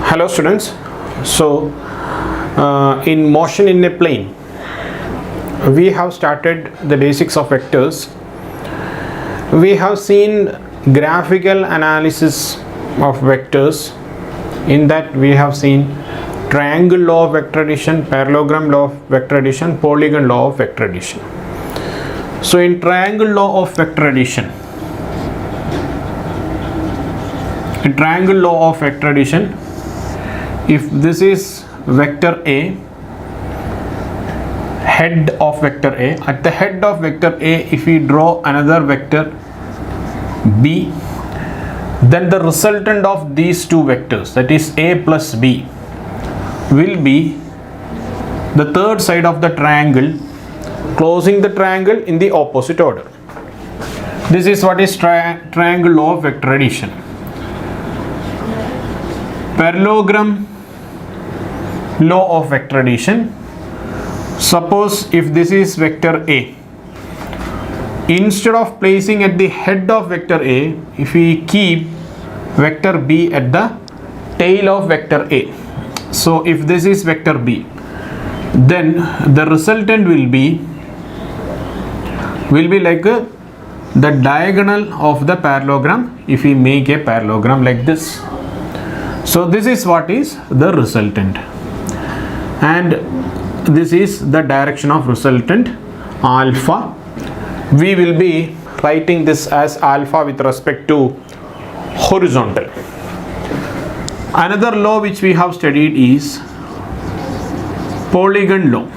Hello students. So in motion in a plane we have started the basics of vectors. We have seen graphical analysis of vectors. In that we have seen triangle law of vector addition, parallelogram law of vector addition, polygon law of vector addition. So in triangle law of vector addition, if this is vector A, head of vector A, at the head of vector A if we draw another vector B, then the resultant of these two vectors, that is A plus B, will be the third side of the triangle closing the triangle in the opposite order. This is what is triangle law of vector addition. Parallelogram law of vector addition. Suppose if this is vector A, instead of placing at the head of vector A, if we keep vector B at the tail of vector A, so if this is vector B, then the resultant will be like the diagonal of the parallelogram if we make a parallelogram like this. So this is what is the resultant, and this is the direction of resultant alpha. We will be writing this as alpha with respect to horizontal. Another law which we have studied is polygon law.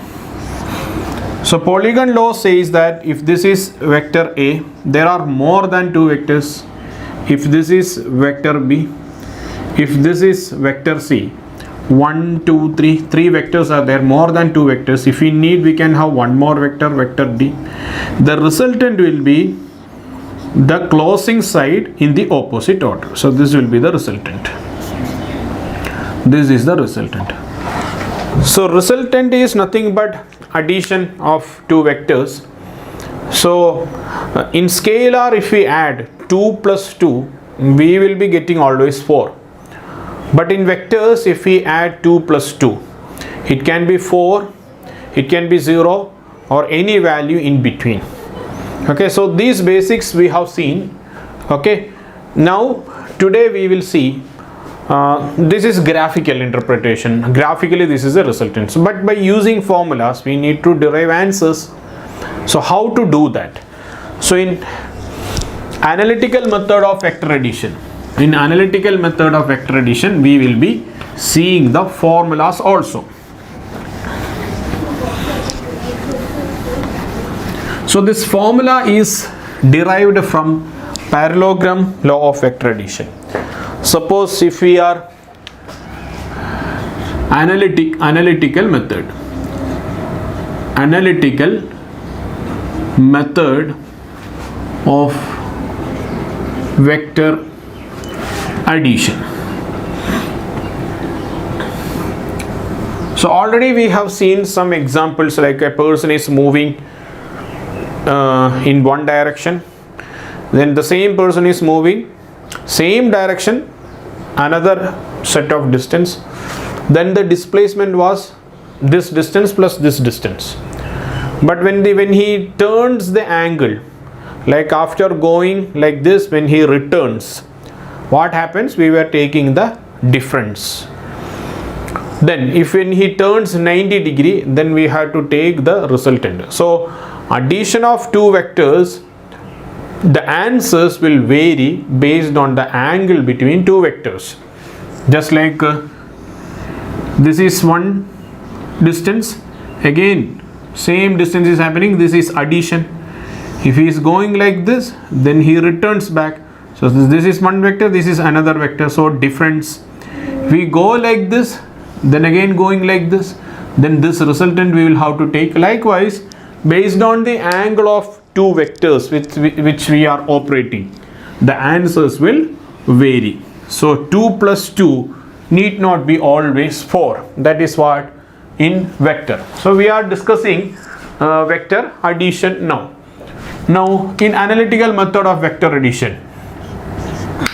So polygon law says that if this is vector A, there are more than two vectors. If this is vector B, if this is vector C, 1, 2, 3 vectors are there, more than two vectors. If we need, we can have one more vector, vector D. The resultant will be the closing side in the opposite order. So this will be the resultant. This is the resultant. So resultant is nothing but addition of two vectors. So in scalar, if we add 2 plus 2, we will be getting always 4. But in vectors, if we add 2 plus 2, it can be 4, it can be 0, or any value in between. Okay, so these basics we have seen. Okay, now today we will see this is graphical interpretation. Graphically this is a resultant, but by using formulas we need to derive answers. So how to do that? So in analytical method of vector addition, we will be seeing the formulas also. So this formula is derived from parallelogram law of vector addition. Suppose if we are analytical method of vector addition. So already we have seen some examples, like a person is moving in one direction, then the same person is moving same direction another set of distance, then the displacement was this distance plus this distance. But when he turns the angle, like after going like this, when he returns, what happens? We were taking the difference. Then if when he turns 90 degree, then we have to take the resultant. So addition of two vectors, the answers will vary based on the angle between two vectors. Just like this is one distance, again same distance is happening, this is addition. If he is going like this, then he returns back. So this is one vector, this is another vector, so difference. We go like this, then again going like this, then this resultant we will have to take. Likewise, based on the angle of two vectors which we are operating, the answers will vary. So 2 plus 2 need not be always 4. That is what in vector. So we are discussing vector addition now. Now in analytical method of vector addition,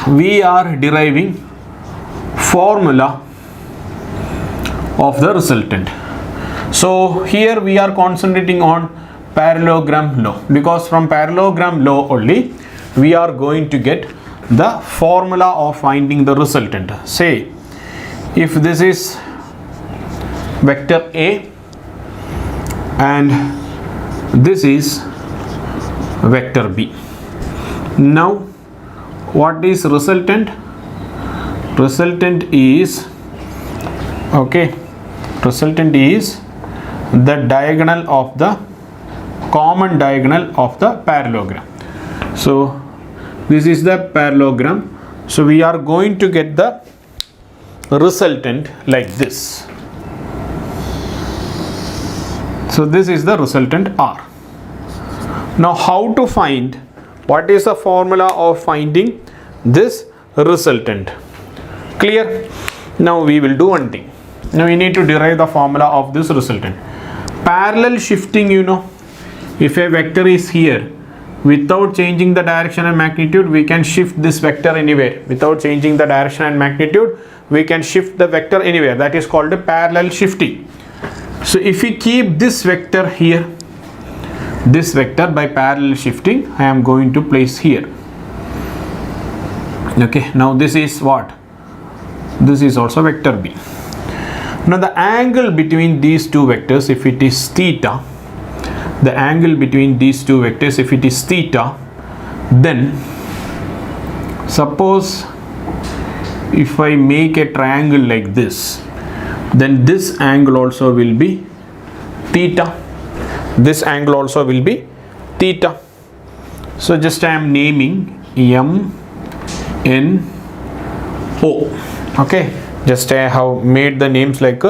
we are deriving formula of the resultant. So here we are concentrating on parallelogram law, because from parallelogram law only we are going to get the formula of finding the resultant. Say if this is vector A and this is vector B. Now what is resultant? Resultant is the diagonal of the common diagonal of the parallelogram. So this is the parallelogram. So we are going to get the resultant like this. So this is the resultant R. Now how to find, what is the formula of finding this resultant? Clear? Now we will do one thing. Now we need to derive the formula of this resultant. Parallel shifting, you know, if a vector is here, without changing the direction and magnitude, we can shift this vector anywhere. Without changing the direction and magnitude, we can shift the vector anywhere. That is called a parallel shifting. So if we keep this vector here, this vector by parallel shifting, I am going to place here. Okay, now this is what? This is also vector B. Now the angle between these two vectors, if it is theta, the angle between these two vectors, if it is theta, then suppose if I make a triangle like this, then this angle also will be theta. This angle also will be theta. So just I am naming M, N, O. Okay, just I have made the names like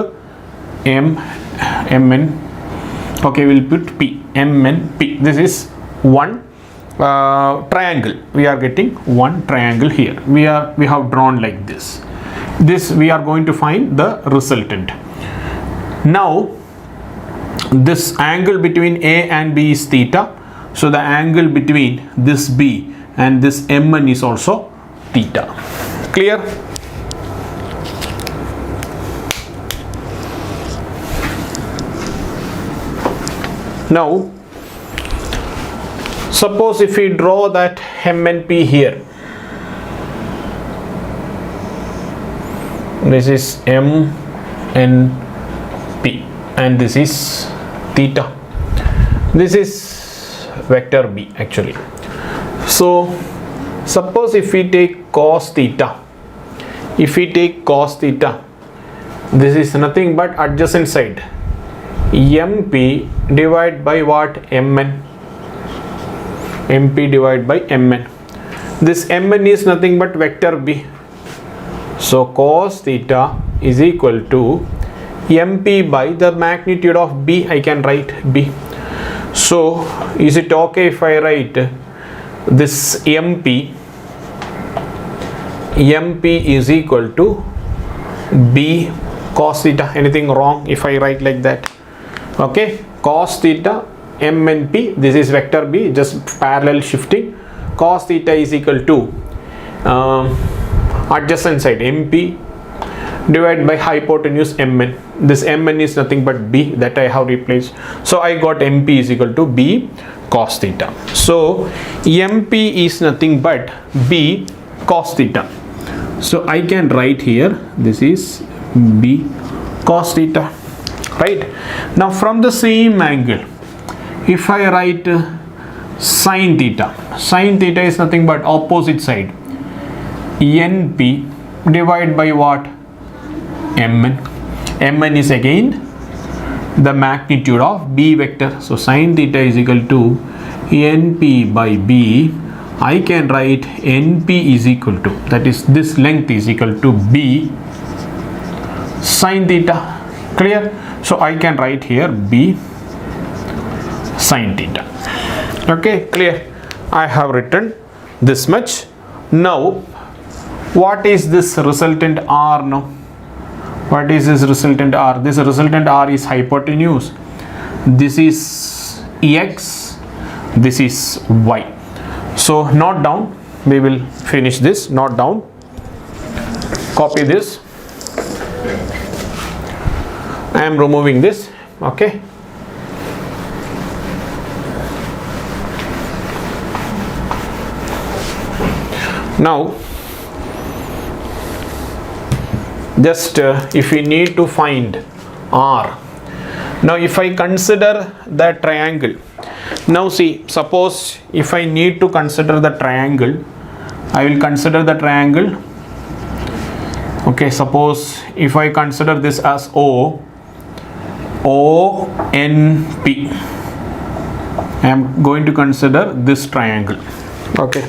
M, N. Okay, we'll put P, M, N, P. This is one triangle. We are getting one triangle here. We have drawn like this. This we are going to find the resultant. Now this angle between A and B is theta. So the angle between this B and this MN is also theta. Clear? Now suppose if we draw that MNP here, this is MNP and this is theta. This is vector B actually. So suppose if we take cos theta, this is nothing but adjacent side, MP divided by what? MN. MP divided by MN. This MN is nothing but vector B. So cos theta is equal to MP by the magnitude of B. I can write B. So is it okay if I write this MP is equal to B cos theta? Anything wrong if I write like that? Okay, cos theta MNP, this is vector B, just parallel shifting. Cos theta is equal to adjacent side MP divided by hypotenuse MN. This MN is nothing but B, that I have replaced. So I got MP is equal to B cos theta. So MP is nothing but B cos theta. So I can write here, this is B cos theta. Right? Now from the same angle, if I write sin theta is nothing but opposite side, NP divided by what? MN. MN is again the magnitude of B vector. So sin theta is equal to NP by B. I can write NP is equal to, that is this length is equal to B sin theta. Clear? So I can write here B sin theta. Okay, clear? I have written this much. Now what is this resultant R now? What is this resultant R? This resultant R is hypotenuse. This is X. This is Y. So note down. We will finish this. Note down. Copy this. I am removing this. Okay. Now just if we need to find R. Now if I consider the triangle, now see, suppose if I need to consider the triangle, I will consider the triangle. Okay, suppose if I consider this as ONP, I am going to consider this triangle. Okay,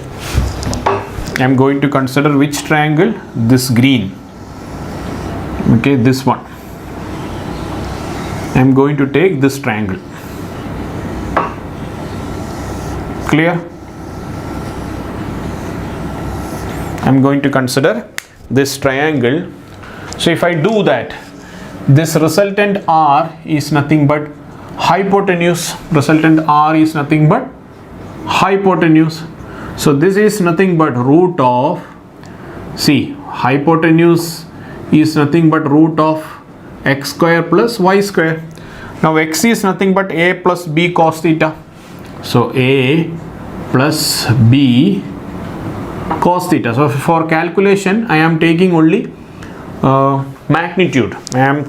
I am going to consider which triangle? This green. Okay, this one. I am going to take this triangle. Clear? I am going to consider this triangle. So if I do that, this resultant R is nothing but hypotenuse. Resultant R is nothing but hypotenuse. So this is nothing but root of, see, hypotenuse is nothing but root of x square plus y square. Now x is nothing but a plus b cos theta. So a plus b cos theta. So for calculation I am taking only magnitude. I am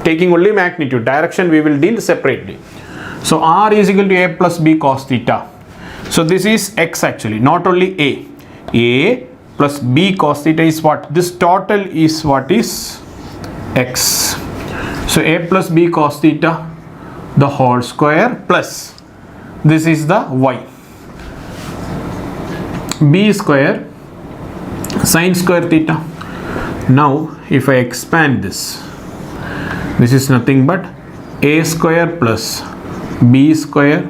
taking only magnitude. Direction we will deal separately. So r is equal to a plus b cos theta. So this is x actually, not only a plus b cos theta is what? This total is what is x. So a plus b cos theta the whole square plus this is the y. B square sin square theta. Now if I expand this, this is nothing but a square plus b square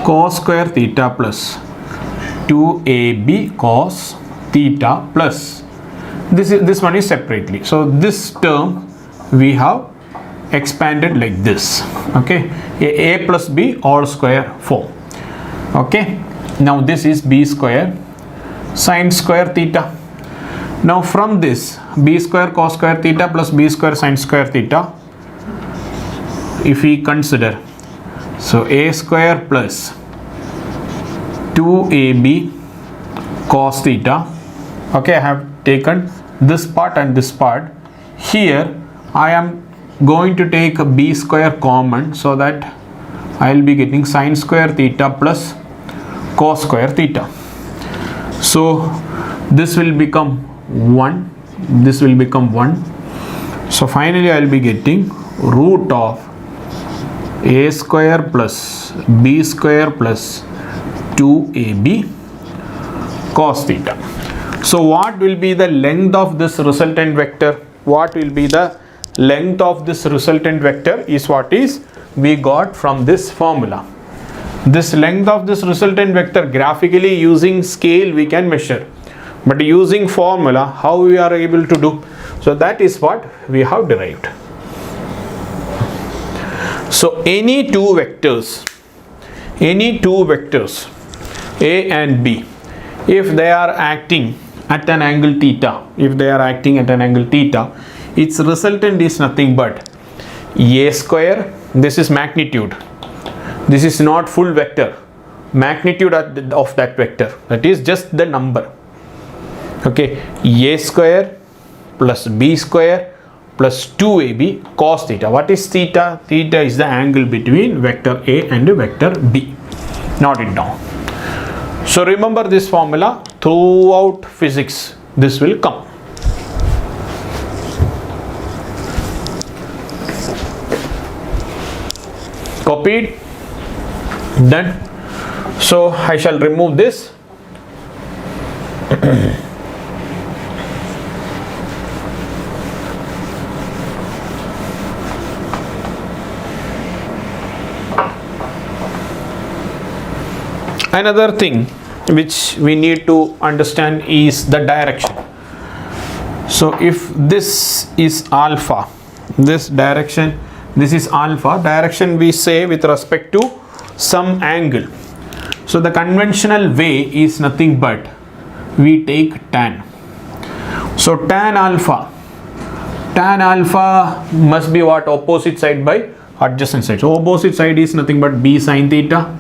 cos square theta plus 2ab cos theta plus this one is separately. So this term we have expanded like this. Okay, a plus b all square 4. Okay, now this is b square sin square theta. Now from this b square cos square theta plus b square sin square theta, if we consider, so a square plus 2ab cos theta. Okay, I have taken this part and this part. Here I am going to take a b square common, so that I will be getting sin square theta plus cos square theta. So this will become 1, this will become 1. So finally I will be getting root of a square plus b square plus 2ab cos theta. So what will be the length of this resultant vector? What will be the length of this resultant vector is what is we got from this formula. This length of this resultant vector graphically using scale we can measure, but using formula how we are able to do? So that is what we have derived. So any two vectors a and b, if they are acting at an angle theta, its resultant is nothing but a square, this is magnitude, this is not full vector, magnitude of that vector, that is just the number. Okay, a square plus b square plus 2ab cos theta. What is theta? Theta is the angle between vector a and vector b. Note it down. So remember this formula throughout physics, this will come. Copied? Done. So I shall remove this. Another thing which we need to understand is the direction. So if this is alpha, this direction, this is alpha, direction we say with respect to some angle. So the conventional way is nothing but we take tan. So tan alpha Tan alpha must be what? Opposite side by adjacent side. So opposite side is nothing but b sin theta,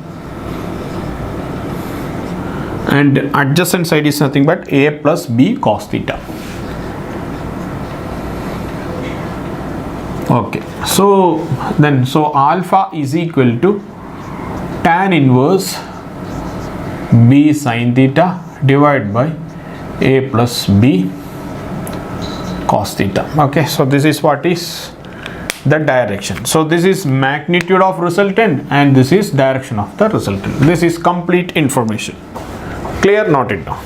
and adjacent side is nothing but a plus b cos theta. Okay, so alpha is equal to tan inverse b sin theta divided by a plus b cos theta. Okay, so this is what is the direction. So this is magnitude of resultant and this is direction of the resultant. This is complete information. Clear? Note it down.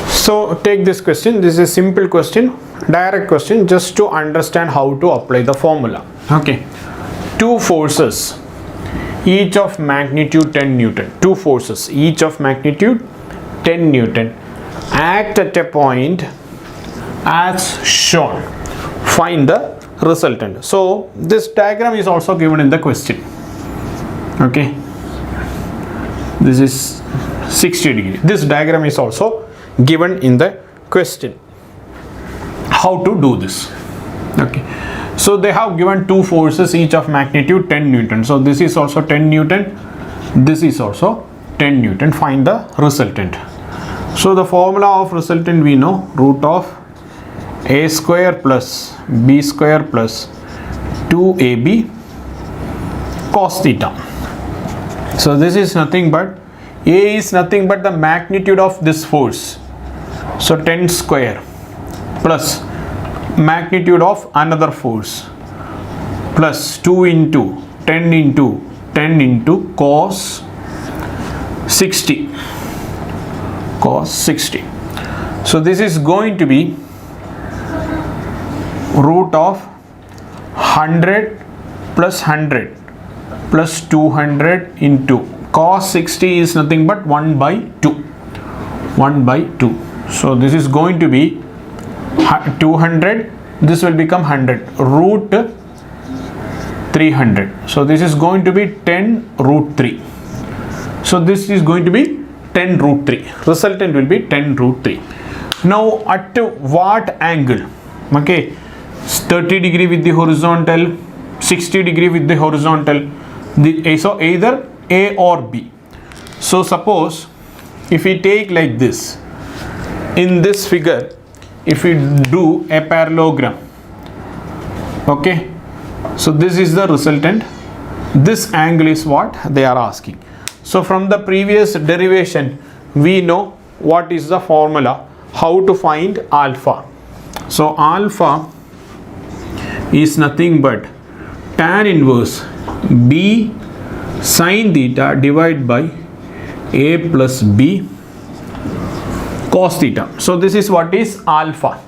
So take this question. This is a simple question, direct question, just to understand how to apply the formula. Okay, two forces, each of magnitude 10 Newton. Two forces, each of magnitude 10 Newton, act at a point as shown. Find the resultant. So this diagram is also given in the question. Okay, this is 60 degree. This diagram is also given in the question. How to do this? Okay, so they have given two forces, each of magnitude 10 Newton. So this is also 10 Newton, this is also 10 Newton. Find the resultant. So the formula of resultant we know, root of a square plus b square plus 2ab cos theta. So this is nothing but, a is nothing but the magnitude of this force, so 10 square, plus magnitude of another force, plus 2 into 10 into 10 into cos 60, cos 60. So this is going to be root of 100 plus 100 plus 200 into cos 60 is nothing but 1 by 2. 1 by 2. So this is going to be 200, this will become 100, root 300. So this is going to be 10 root 3. So this is going to be 10 root 3. Resultant will be 10 root 3. Now at what angle? Okay, 30 degree with the horizontal, 60 degree with the horizontal. So either A or B. So suppose if we take like this, in this figure, if we do a parallelogram, okay, so this is the resultant, this angle is what they are asking. So from the previous derivation we know what is the formula, how to find alpha. So alpha is nothing but tan inverse b sin theta divided by a plus b cos theta. So this is what is alpha.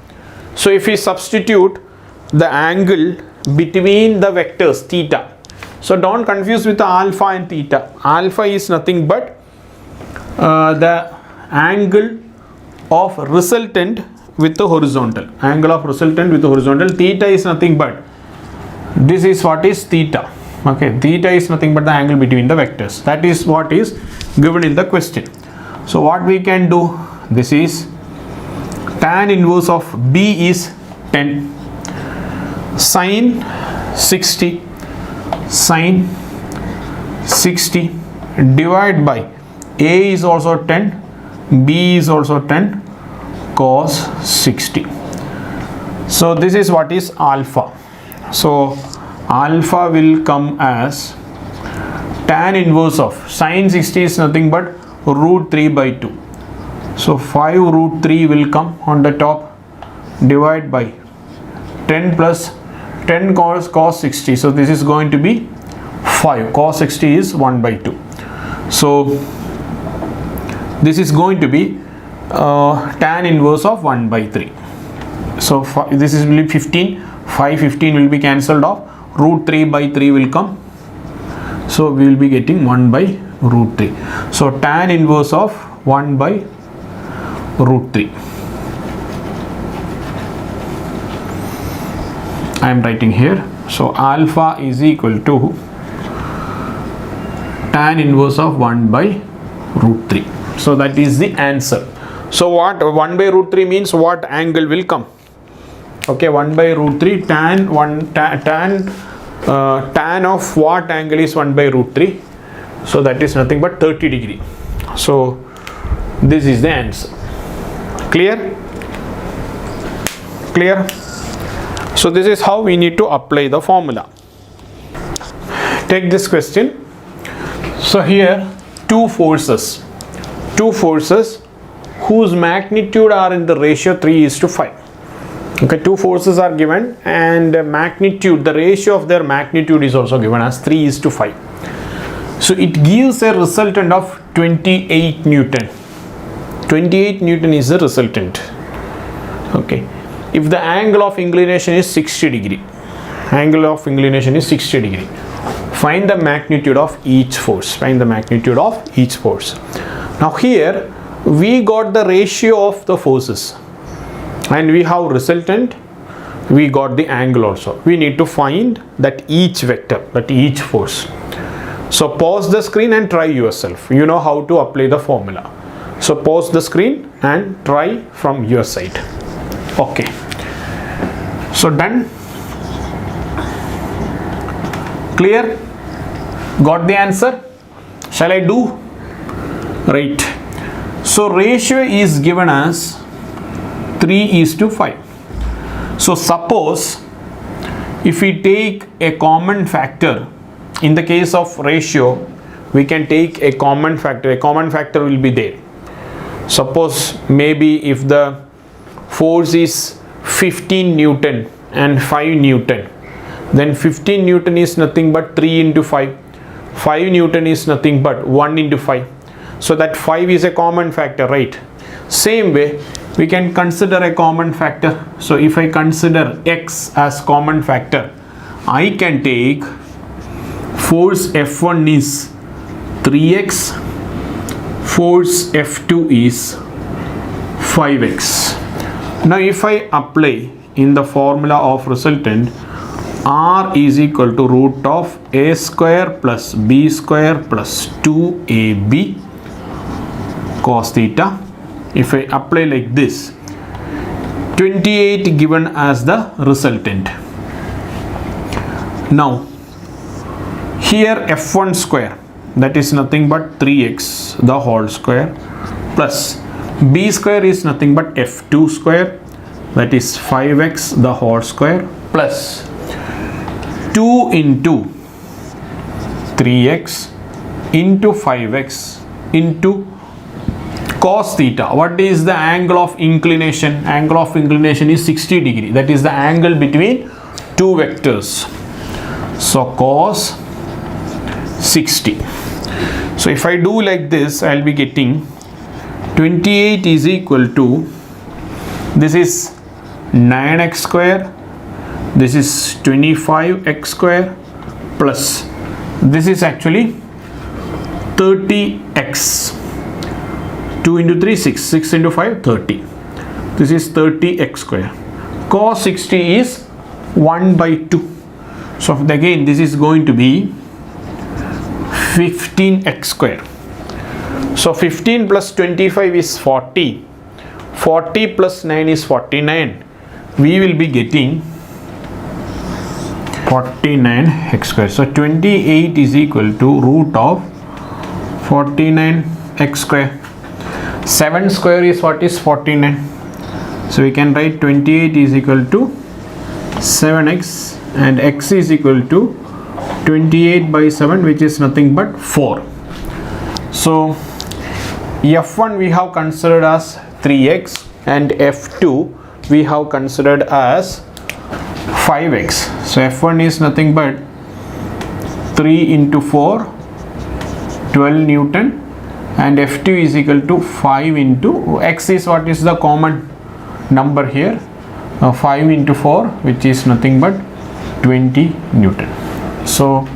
So if we substitute the angle between the vectors theta, so don't confuse with the alpha and theta. Alpha is nothing but the angle of resultant with the horizontal, angle of resultant with the horizontal. Theta is nothing but, this is what is theta. Okay, theta is nothing but the angle between the vectors. That is what is given in the question. So what we can do, this is tan inverse of b is 10, sin 60, sin 60 divided by a is also 10, b is also 10, cos 60. So this is what is alpha. So alpha will come as tan inverse of sin 60 is nothing but root 3 by 2. So 5 root 3 will come on the top, divide by 10 plus 10 cos 60. So this is going to be 5. Cos 60 is 1 by 2. So this is going to be tan inverse of 1 by 3. So this is will be 15. 5 15 will be cancelled off. Root 3 by 3 will come. So we will be getting 1 by root 3. So tan inverse of 1 by root 3. I am writing here. So alpha is equal to tan inverse of 1 by root 3. So that is the answer. So what 1 by root 3 means, what angle will come? Okay, 1 by root 3 tan of what angle is 1 by root 3? So that is nothing but 30 degree. So this is the answer. Clear? Clear? So this is how we need to apply the formula. Take this question. So here two forces whose magnitude are in the ratio 3:5. Okay, two forces are given and magnitude, the ratio of their magnitude is also given as 3:5. So it gives a resultant of 28 Newton. 28 Newton is the resultant. Okay, if the angle of inclination is 60 degree, angle of inclination is 60 degree, find the magnitude of each force. Find the magnitude of each force. Now here we got the ratio of the forces and we have resultant, we got the angle also. We need to find that each vector, that each force. So pause the screen and try yourself. You know how to apply the formula. So pause the screen and try from your side. Okay. So done. Clear? Got the answer? Shall I do? Right. So ratio is given as 3:5. So suppose if we take a common factor, in the case of ratio we can take a common factor will be there. Suppose maybe if the force is 15 Newton and 5 Newton, then 15 Newton is nothing but 3:5. 5 Newton is nothing but 1:5. So that 5 is a common factor, right? Same way we can consider a common factor. So if I consider x as common factor, I can take force F1 is 3x, force F2 is 5x. Now if I apply in the formula of resultant, R is equal to root of a square plus b square plus 2ab cos theta. If I apply like this, 28 given as the resultant. Now here F1 square, that is nothing but 3x the whole square, plus b square is nothing but F2 square, that is 5x the whole square, plus 2 into 3x into 5x into cos theta. What is the angle of inclination? Angle of inclination is 60 degree. That is the angle between two vectors. So cos 60. So if I do like this, I will be getting 28 is equal to, this is 9x square, this is 25x square, plus this is actually 30x. 2 into 3, 6, 6 into 5, 30. This is 30x square. Cos 60 is 1/2. So again this is going to be 15x square. So 15 plus 25 is 40. 40 plus 9 is 49. We will be getting 49x square. So 28 is equal to root of 49x square. 7 square is what is 49. So we can write 28 is equal to 7x and x is equal to 28 by 7, which is nothing but 4. So F1 we have considered as 3x and F2 we have considered as 5x. So F1 is nothing but 3 into 4, 12 Newton, and F2 is equal to 5 into x is what is the common number here, 5 into 4, which is nothing but 20 Newton. So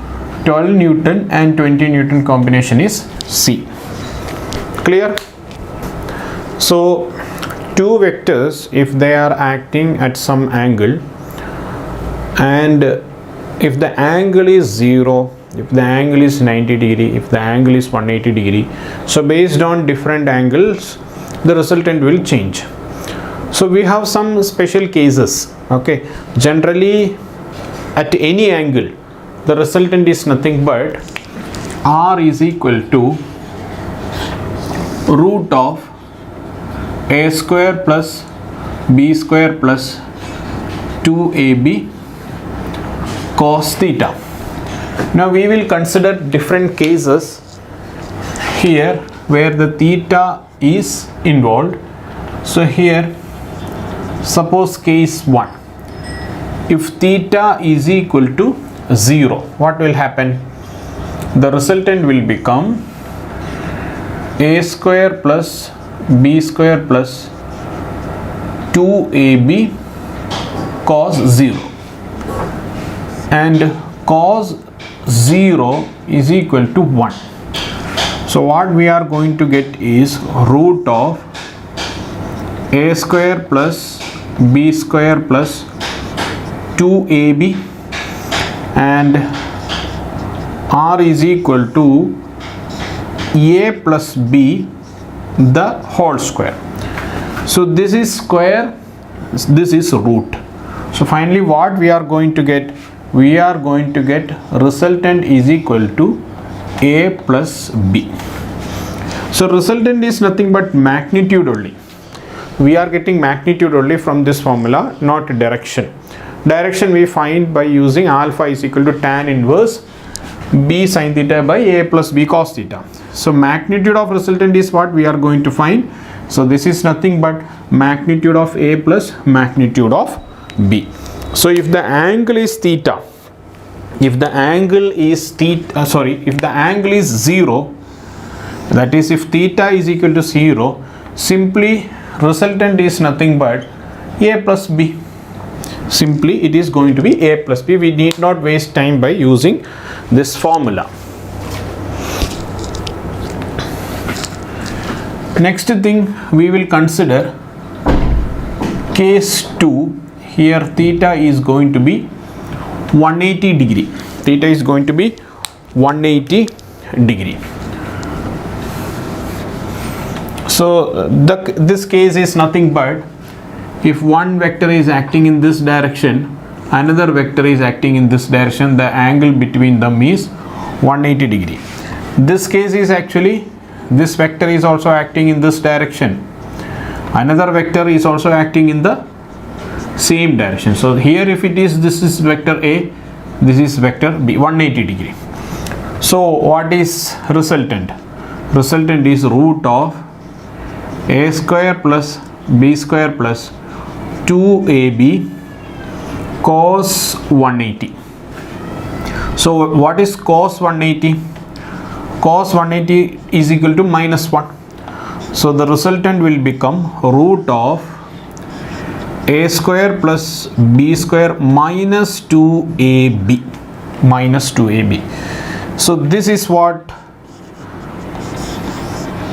12 Newton and 20 Newton combination is C. Clear? So two vectors, if they are acting at some angle, and if the angle is 0, if the angle is 90 degree, if the angle is 180 degree, so based on different angles the resultant will change. So we have some special cases. Okay, generally at any angle the resultant is nothing but r is equal to root of a square plus b square plus 2ab cos theta. Now we will consider different cases here where the theta is involved. So here, suppose case 1, if theta is equal to 0, what will happen? The resultant will become a square plus b square plus 2ab cos 0, and cos 0 is equal to 1. So what we are going to get is root of a square plus b square plus 2ab, and r is equal to a plus b the whole square. So this is square, this is root. So finally what we are going to get? We are going to get resultant is equal to a plus b. So resultant is nothing but magnitude only. We are getting magnitude only from this formula, not direction. Direction we find by using alpha is equal to tan inverse b sin theta by a plus b cos theta. So magnitude of resultant is what we are going to find. So this is nothing but magnitude of a plus magnitude of b. So if the angle is theta, if the angle is if the angle is 0, that is if theta is equal to 0, simply resultant is nothing but a plus b. Simply it is going to be a plus b. We need not waste time by using this formula. Next thing we will consider case 2. Here theta is going to be 180 degree. Theta is going to be 180 degree. So this case is nothing but if one vector is acting in this direction, another vector is acting in this direction, the angle between them is 180 degree. This case is actually this vector is also acting in this direction, another vector is also acting in the same direction. So here if it is, this is vector A, this is vector B, 180 degree. So what is resultant? Resultant is root of a square plus b square plus 2ab cos 180. So what is cos 180? Cos 180 is equal to minus 1. So the resultant will become root of a square plus b square minus 2ab, minus 2ab. So this is what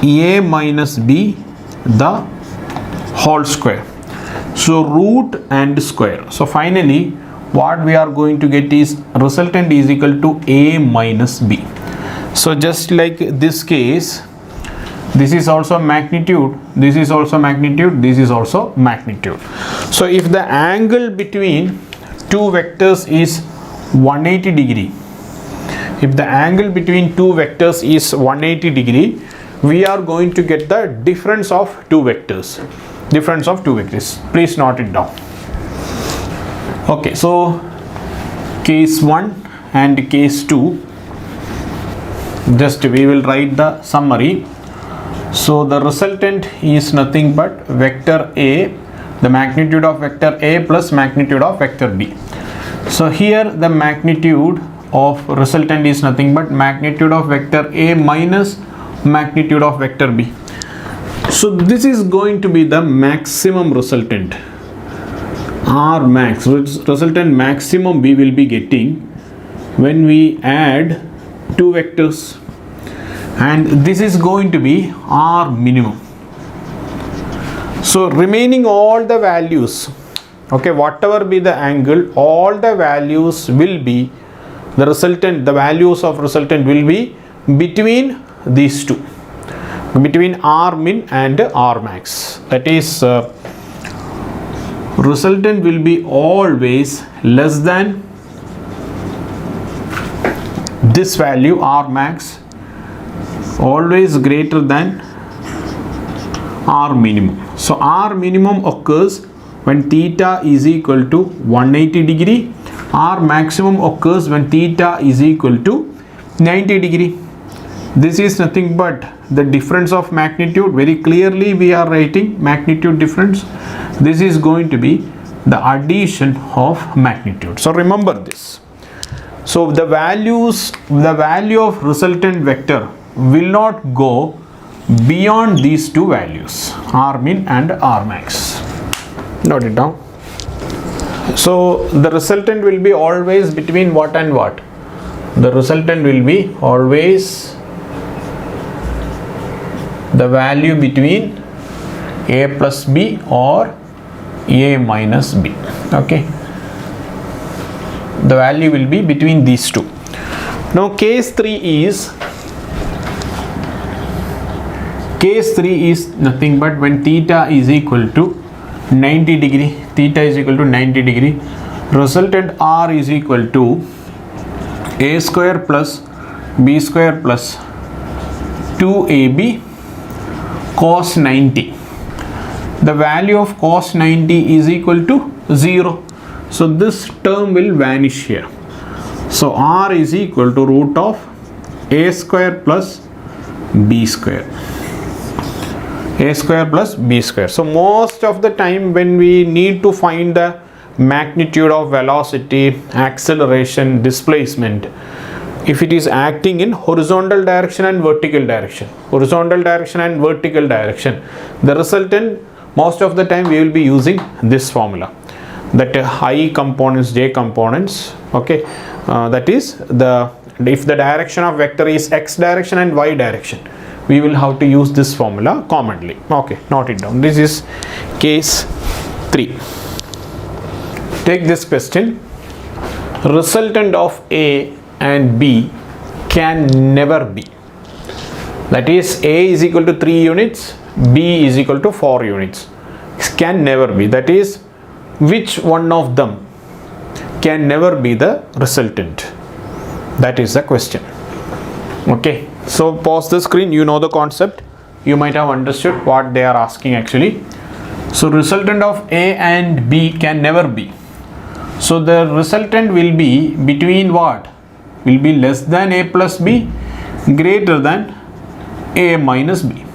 a minus b the whole square. So root and square. So finally what we are going to get is resultant is equal to a minus b. So just like this case, this is also magnitude, this is also magnitude, this is also magnitude. So if the angle between two vectors is 180 degree, if the angle between two vectors is 180 degree, we are going to get the difference of two vectors. Difference of two vectors. Please note it down. Okay, so case 1 and case 2, just we will write the summary. So the resultant is nothing but vector A, the magnitude of vector A plus magnitude of vector B. So here the magnitude of resultant is nothing but magnitude of vector A minus magnitude of vector B. So this is going to be the maximum resultant, R max, resultant maximum we will be getting when we add two vectors, and this is going to be R minimum. So remaining all the values, okay, whatever be the angle, all the values will be the resultant, the values of resultant will be between these two, between R min and R max, that is resultant will be always less than this value R max, always greater than R minimum. So R minimum occurs when theta is equal to 180 degree. R maximum occurs when theta is equal to 90 degree. This is nothing but the difference of magnitude. Very clearly we are writing magnitude difference. This is going to be the addition of magnitude. So remember this. So the value of resultant vector will not go beyond these two values, R min and R max. Note it down. So the resultant will be always between what and what? The resultant will be always the value between A plus B or A minus B. Okay. The value will be between these two. Now case 3 is nothing but when theta is equal to 90 degree. Theta is equal to 90 degree. Resultant R is equal to A square plus B square plus 2AB cos 90. The value of cos 90 is equal to 0. So this term will vanish here. So R is equal to root of A square plus B square. A square plus B square. So most of the time when we need to find the magnitude of velocity, acceleration, displacement, if it is acting in horizontal direction and vertical direction, the resultant, most of the time we will be using this formula, that I components, j components. Okay, that is if the direction of vector is x direction and y direction, we will have to use this formula commonly. Okay, note it down. This is case 3. Take this question. Resultant of A and B can never be. That is, A is equal to 3 units, B is equal to 4 units. Can never be. That is, which one of them can never be the resultant? That is the question. Okay, so pause the screen. You know the concept. You might have understood what they are asking actually. So resultant of A and B can never be. So the resultant will be between what? Will be less than A plus B, greater than A minus B.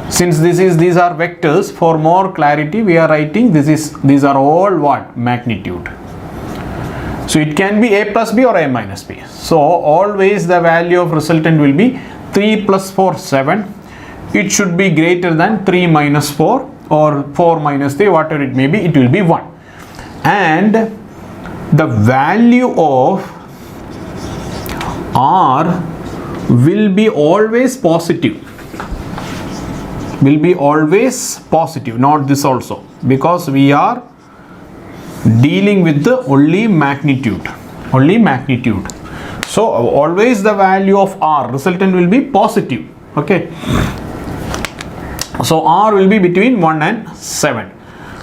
Since these are vectors, for more clarity we are writing these are all what? Magnitude. So it can be A plus B or A minus B. So always the value of resultant will be 3 plus 4, 7. It should be greater than 3 minus 4 or 4 minus 3, whatever it may be, it will be 1. And the value of R will be always positive. Not this also, because we are dealing with the only magnitude. So always the value of R resultant will be positive. Okay, so R will be between 1 and 7.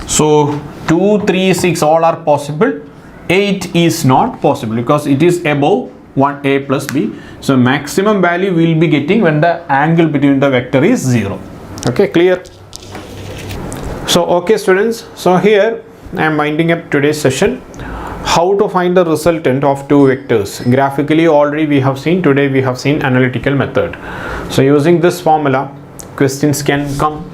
So 2, 3, 6 all are possible. 8 is not possible because it is above 1A plus B. So maximum value we will be getting when the angle between the vector is 0. Okay, clear? So okay students, so here I am winding up today's session. How to find the resultant of two vectors? Graphically already we have seen, today we have seen analytical method. So using this formula, questions can come,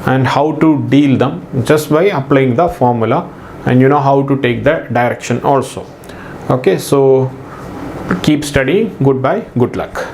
and how to deal them just by applying the formula, and you know how to take the direction also. Okay, so keep studying. Goodbye, good luck.